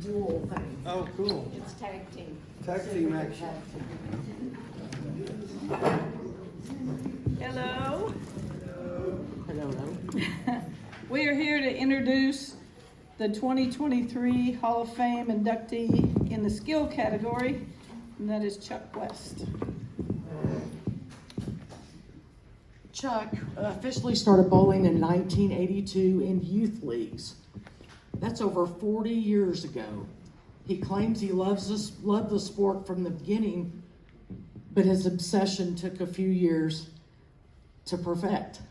dual thing. Oh, cool. It's tag team. Tag team action. Hello. Hello. We are here to introduce the 2023 Hall of Fame inductee in the skill category, and that is Chuck West. Chuck officially started bowling in 1982 in youth leagues. That's over 40 years ago. He claims he loved the sport from the beginning, but his obsession took a few years to perfect.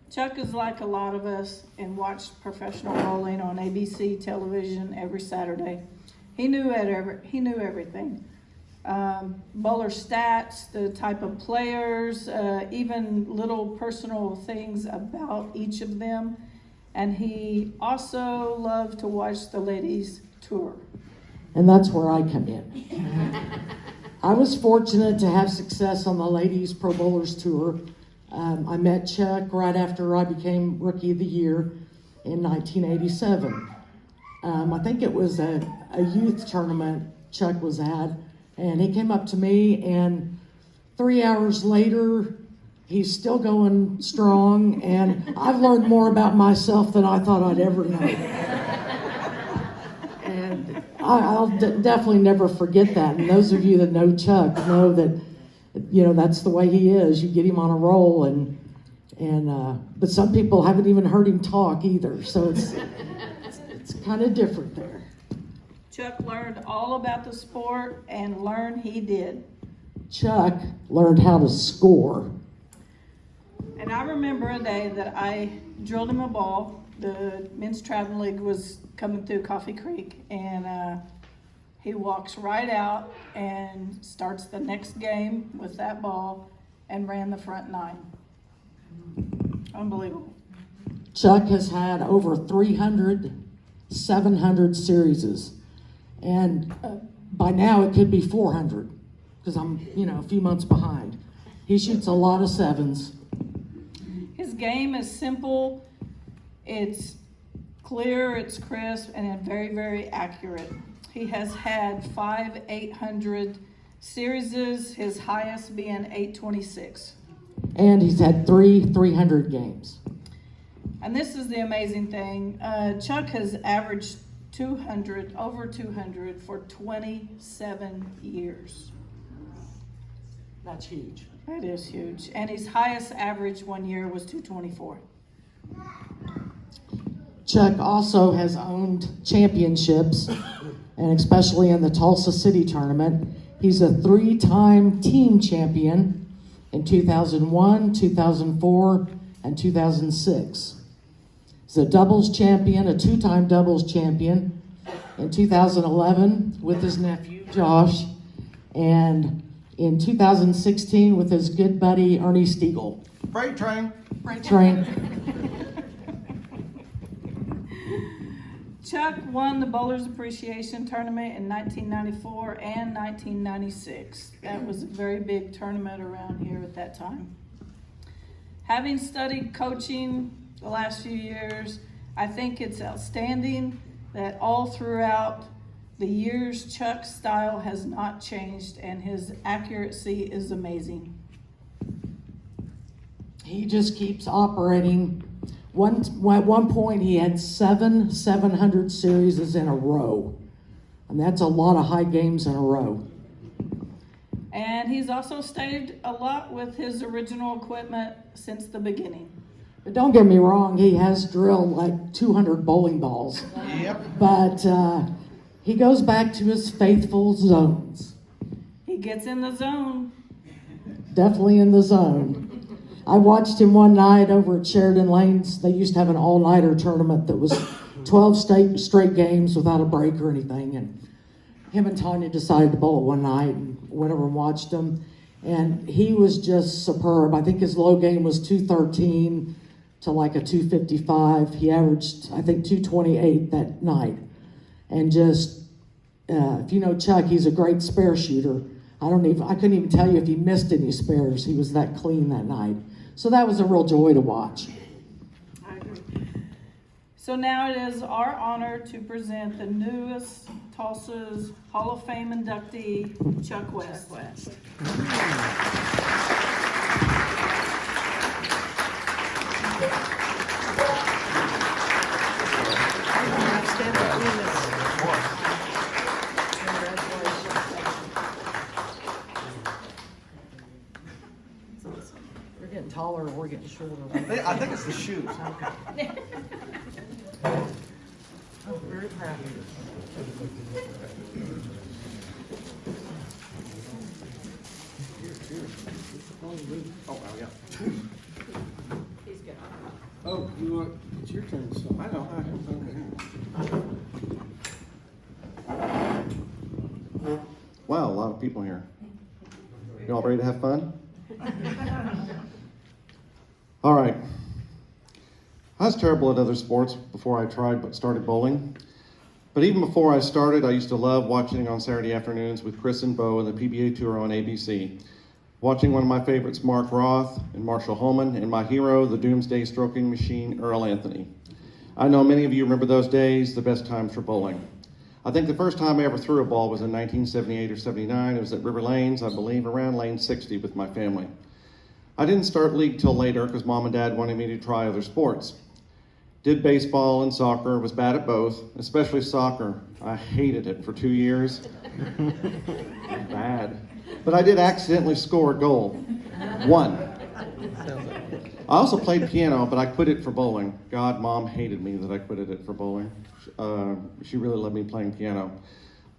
Chuck is like a lot of us and watched professional bowling on ABC television every Saturday. He knew everything. Bowler stats, the type of players, even little personal things about each of them. And he also loved to watch the ladies tour. And that's where I come in. I was fortunate to have success on the Ladies Pro Bowlers Tour. I met Chuck right after I became Rookie of the Year in 1987. I think it was a youth tournament Chuck was at, and he came up to me, and 3 hours later, he's still going strong, and I've learned more about myself than I thought I'd ever know. And I'll definitely never forget that. And those of you that know Chuck know that, you know, that's the way he is. You get him on a roll, but some people haven't even heard him talk either. So it's kind of different there. Chuck learned all about the sport, and learn he did. Chuck learned how to score. And I remember a day that I drilled him a ball. The men's traveling league was coming through Coffee Creek, and he walks right out and starts the next game with that ball and ran the front nine. Unbelievable. Chuck has had over 700 series, and by now it could be 400 because I'm, a few months behind. He shoots a lot of sevens. His game is simple, it's clear, it's crisp, and it's very, very accurate. He has had 5 800 series, his highest being 826. And he's had 300 games. And this is the amazing thing. Chuck has averaged over 200 for 27 years. That's huge. That is huge. And his highest average one year was 224. Chuck also has owned championships, and especially in the Tulsa City tournament. He's a 3-time team champion in 2001, 2004, and 2006. He's a doubles champion, a 2-time doubles champion in 2011 with his nephew, Josh, and in 2016 with his good buddy, Ernie Stiegel. Freight train. Freight train. Chuck won the Bowlers Appreciation Tournament in 1994 and 1996. That was a very big tournament around here at that time. Having studied coaching the last few years, I think it's outstanding that all throughout the years, Chuck's style has not changed and his accuracy is amazing. He just keeps operating. At one point, he had 700 series in a row. And that's a lot of high games in a row. And he's also stayed a lot with his original equipment since the beginning. But don't get me wrong, he has drilled like 200 bowling balls. Yep. But he goes back to his faithful zones. He gets in the zone. Definitely in the zone. I watched him one night over at Sheridan Lanes. They used to have an all-nighter tournament that was 12 straight games without a break or anything. And him and Tonya decided to bowl one night and went over and watched him. And he was just superb. I think his low game was 213 to like a 255. He averaged, I think, 228 that night. And just, if you know Chuck, he's a great spare shooter. I couldn't even tell you if he missed any spares. He was that clean that night. So that was a real joy to watch. I agree. So now it is our honor to present the newest Tulsa's Hall of Fame inductee, Chuck West. We're getting taller or we're getting shorter. I think it's the shoes. Oh, very proud of you. Oh, yeah. Oh, you want, it's your turn, so. I know. Wow, a lot of people here. You all ready to have fun? All right. I was terrible at other sports before I started bowling. But even before I started, I used to love watching on Saturday afternoons with Chris and Bo and the PBA Tour on ABC. Watching one of my favorites, Mark Roth and Marshall Holman, and my hero, the doomsday stroking machine, Earl Anthony. I know many of you remember those days, the best times for bowling. I think the first time I ever threw a ball was in 1978 or 79. It was at River Lanes, I believe, around lane 60 with my family. I didn't start league till later because Mom and Dad wanted me to try other sports. Did baseball and soccer, was bad at both, especially soccer. I hated it for 2 years. Bad. But I did accidentally score a goal. One. I also played piano, but I quit it for bowling. God, Mom hated me that I quit it for bowling. She really loved me playing piano.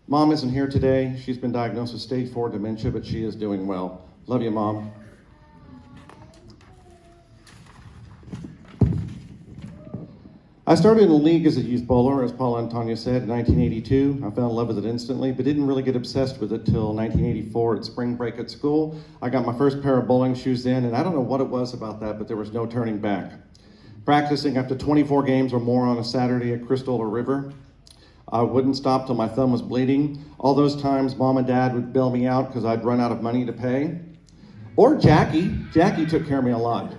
Mom isn't here today. She's been diagnosed with stage 4 dementia, but she is doing well. Love you, Mom. I started in the league as a youth bowler, as Paula and Tonya said, in 1982. I fell in love with it instantly, but didn't really get obsessed with it till 1984 at spring break at school. I got my first pair of bowling shoes then, and I don't know what it was about that, but there was no turning back. Practicing up to 24 games or more on a Saturday at Crystal or River. I wouldn't stop till my thumb was bleeding. All those times, Mom and Dad would bail me out because I'd run out of money to pay. Or Jackie. Jackie took care of me a lot.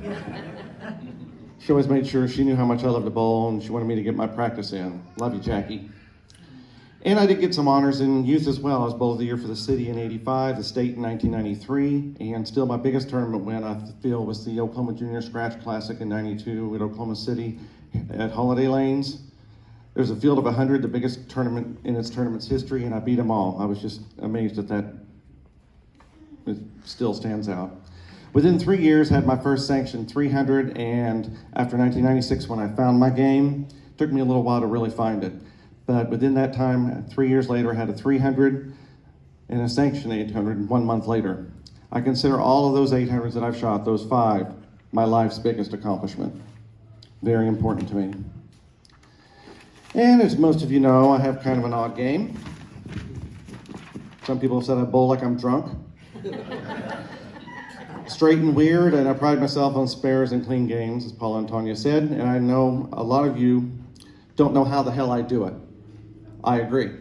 She always made sure she knew how much I loved to bowl, and she wanted me to get my practice in. Love you, Jackie. And I did get some honors in youth as well. I was Bowler of the Year for the city in '85, the state in 1993, and still my biggest tournament win, I feel, was the Oklahoma Junior Scratch Classic in '92 at Oklahoma City at Holiday Lanes. There's a field of 100, the biggest tournament in its tournament's history, and I beat them all. I was just amazed at that. It still stands out. Within 3 years, had my first sanctioned 300, and after 1996, when I found my game, it took me a little while to really find it. But within that time, 3 years later, I had a 300 and a sanctioned 800 1 month later. I consider all of those 800s that I've shot, those 5, my life's biggest accomplishment. Very important to me. And as most of you know, I have kind of an odd game. Some people have said I bowl like I'm drunk. Straight and weird, and I pride myself on spares and clean games, as Paula and Tonya said, and I know a lot of you don't know how the hell I do it. I agree.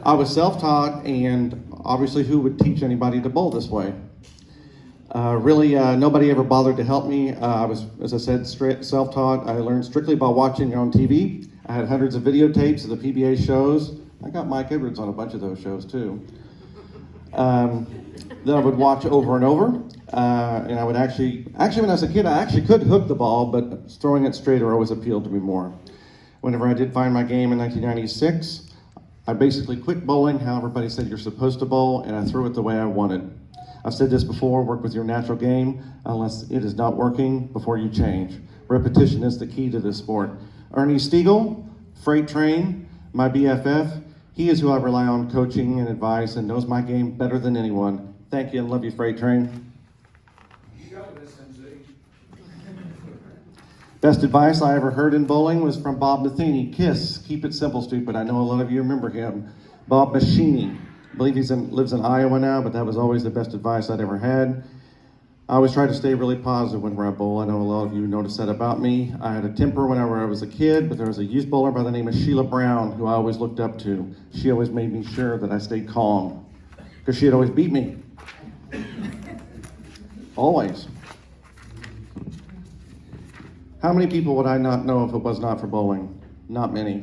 I was self-taught, and obviously who would teach anybody to bowl this way? Nobody ever bothered to help me. I was, as I said, self-taught. I learned strictly by watching on TV. I had hundreds of videotapes of the PBA shows. I got Mike Edwards on a bunch of those shows too. That I would watch over and over. And I would actually when I was a kid, I actually could hook the ball, but throwing it straighter always appealed to me more. Whenever I did find my game in 1996, I basically quit bowling how everybody said you're supposed to bowl, and I threw it the way I wanted. I've said this before, work with your natural game unless it is not working before you change. Repetition is the key to this sport. Ernie Stiegel, Freight Train, my BFF, he is who I rely on coaching and advice and knows my game better than anyone. Thank you and love you, Freight Train. Best advice I ever heard in bowling was from Bob Matheny. KISS, keep it simple, stupid. I know a lot of you remember him. Bob Machini. I believe he lives in Iowa now, but that was always the best advice I'd ever had. I always try to stay really positive whenever I bowl. I know a lot of you noticed that about me. I had a temper whenever I was a kid, but there was a youth bowler by the name of Sheila Brown who I always looked up to. She always made me sure that I stayed calm because she had always beat me. Always. How many people would I not know if it was not for bowling? Not many.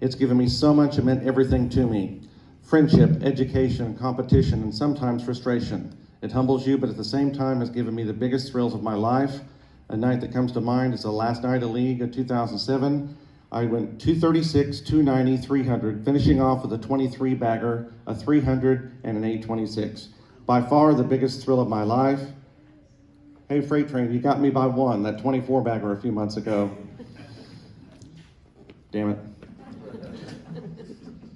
It's given me so much, it meant everything to me. Friendship, education, competition, and sometimes frustration. It humbles you, but at the same time has given me the biggest thrills of my life. A night that comes to mind is the last night of league of 2007. I went 236, 290, 300, finishing off with a 23 bagger, a 300, and an 826. By far the biggest thrill of my life. Hey, Freight Train, you got me by one, that 24 bagger a few months ago. Damn it.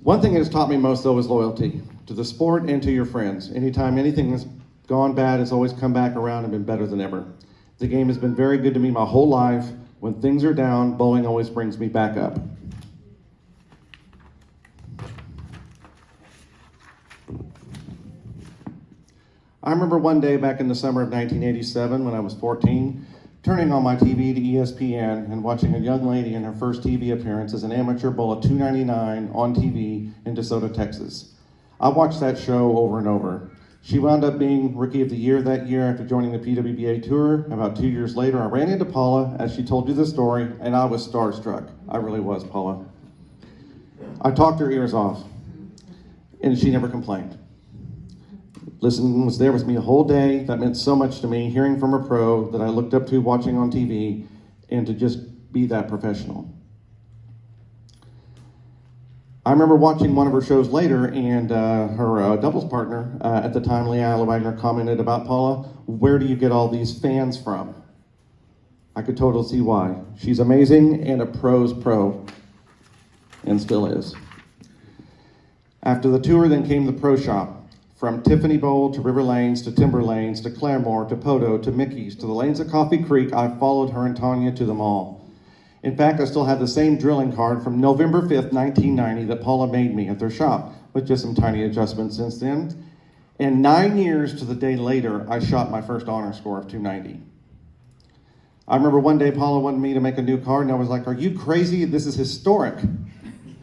One thing it has taught me most, though, is loyalty to the sport and to your friends. Anytime anything has gone bad, it's always come back around and been better than ever. The game has been very good to me my whole life. When things are down, bowling always brings me back up. I remember one day back in the summer of 1987 when I was 14, turning on my TV to ESPN and watching a young lady in her first TV appearance as an amateur bowl a 299 on TV in DeSoto, Texas. I watched that show over and over. She wound up being Rookie of the Year that year after joining the PWBA Tour. About 2 years later, I ran into Paula as she told you the story, and I was starstruck. I really was, Paula. I talked her ears off, and she never complained. Listening was there with me a whole day. That meant so much to me, hearing from a pro that I looked up to watching on TV, and to just be that professional. I remember watching one of her shows later, and her doubles partner at the time, Leanna Wagner, commented about Paula, "Where do you get all these fans from?" I could totally see why. She's amazing and a pro's pro, and still is. After the tour, then came the pro shop. From Tiffany Bowl to River Lanes to Timber Lanes to Claremore to Poto to Mickey's to the lanes of Coffee Creek, I followed her and Tonya to them all. In fact, I still have the same drilling card from November 5th, 1990 that Paula made me at their shop, with just some tiny adjustments since then. And 9 years to the day later, I shot my first honor score of 290. I remember one day Paula wanted me to make a new card, and I was like, "Are you crazy? This is historic."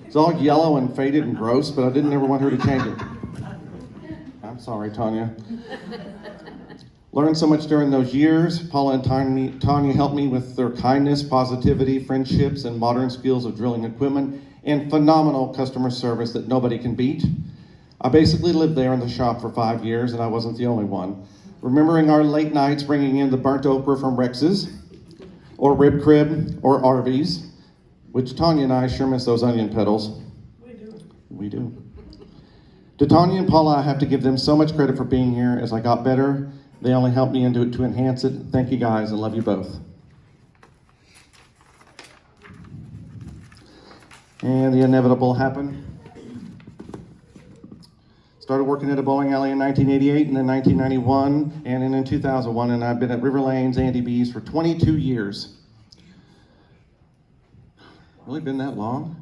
It's all yellow and faded and gross, but I didn't ever want her to change it. I'm sorry, Tonya. Learned so much during those years. Paula and Tonya helped me with their kindness, positivity, friendships, and modern skills of drilling equipment, and phenomenal customer service that nobody can beat. I basically lived there in the shop for 5 years, and I wasn't the only one. Remembering our late nights bringing in the burnt okra from Rex's, or Rib Crib, or Arby's, which Tonya and I sure miss those onion petals. We do. To Tonya and Paula, I have to give them so much credit for being here. As I got better, they only helped me into it to enhance it. Thank you guys, and love you both. And the inevitable happened. Started working at a bowling alley in 1988 and then 1991, and then in 2001, and I've been at River Lanes, Andy B's for 22 years. Really been that long?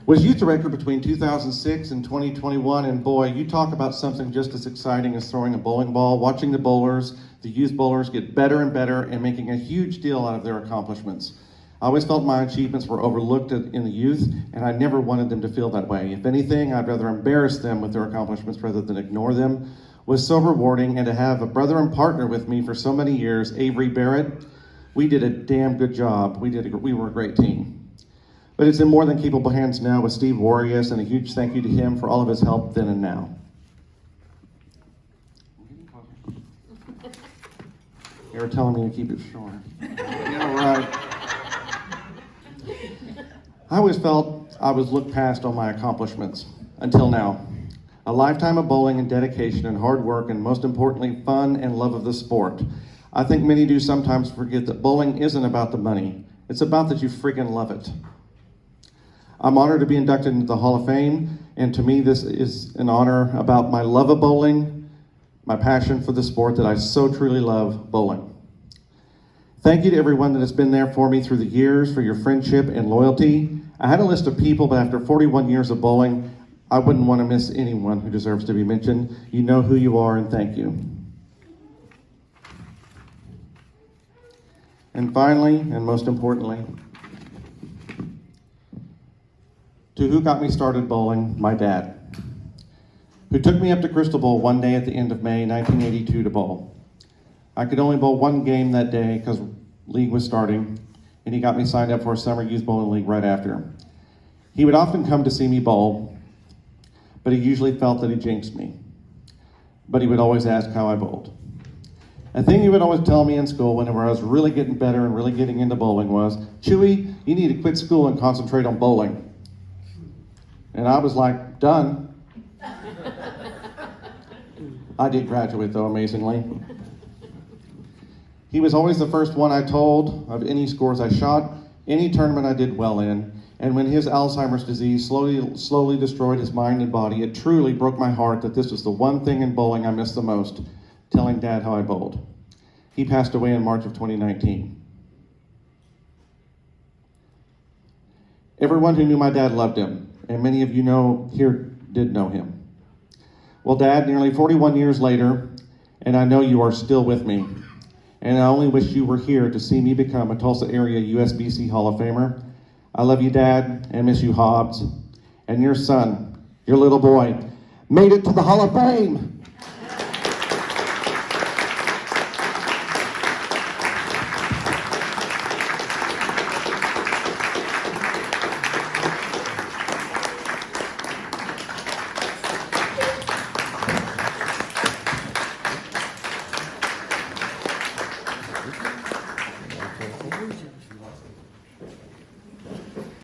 Was youth director between 2006 and 2021, and boy, you talk about something just as exciting as throwing a bowling ball, watching the bowlers, the youth bowlers get better and better and making a huge deal out of their accomplishments. I always felt my achievements were overlooked in the youth, and I never wanted them to feel that way. If anything, I'd rather embarrass them with their accomplishments rather than ignore them. It was so rewarding, and to have a brother and partner with me for so many years, Avery Barrett, we did a damn good job. We were a great team. But it's in more than capable hands now with Steve Warrius, and a huge thank you to him for all of his help then and now. You were telling me to keep it short. Yeah, right. I always felt I was looked past on my accomplishments, until now. A lifetime of bowling and dedication and hard work, and most importantly, fun and love of the sport. I think many do sometimes forget that bowling isn't about the money. It's about that you freaking love it. I'm honored to be inducted into the Hall of Fame, and to me this is an honor about my love of bowling, my passion for the sport that I so truly love, bowling. Thank you to everyone that has been there for me through the years, for your friendship and loyalty. I had a list of people, but after 41 years of bowling, I wouldn't want to miss anyone who deserves to be mentioned. You know who you are, and thank you. And finally, and most importantly, to who got me started bowling, my dad, who took me up to Crystal Bowl one day at the end of May 1982 to bowl. I could only bowl one game that day because league was starting, and he got me signed up for a summer youth bowling league right after. He would often come to see me bowl, but he usually felt that he jinxed me. But he would always ask how I bowled. A thing he would always tell me in school whenever I was really getting better and really getting into bowling was, Chewy, you need to quit school and concentrate on bowling. And I was like, done. I did graduate though, amazingly. He was always the first one I told of any scores I shot, any tournament I did well in, and when his Alzheimer's disease slowly destroyed his mind and body, it truly broke my heart that this was the one thing in bowling I missed the most, telling Dad how I bowled. He passed away in March of 2019. Everyone who knew my dad loved him, and many of you here did know him. Well, Dad, nearly 41 years later, and I know you are still with me, and I only wish you were here to see me become a Tulsa area USBC Hall of Famer. I love you, Dad, and miss you, Hobbs. And your son, your little boy, made it to the Hall of Fame.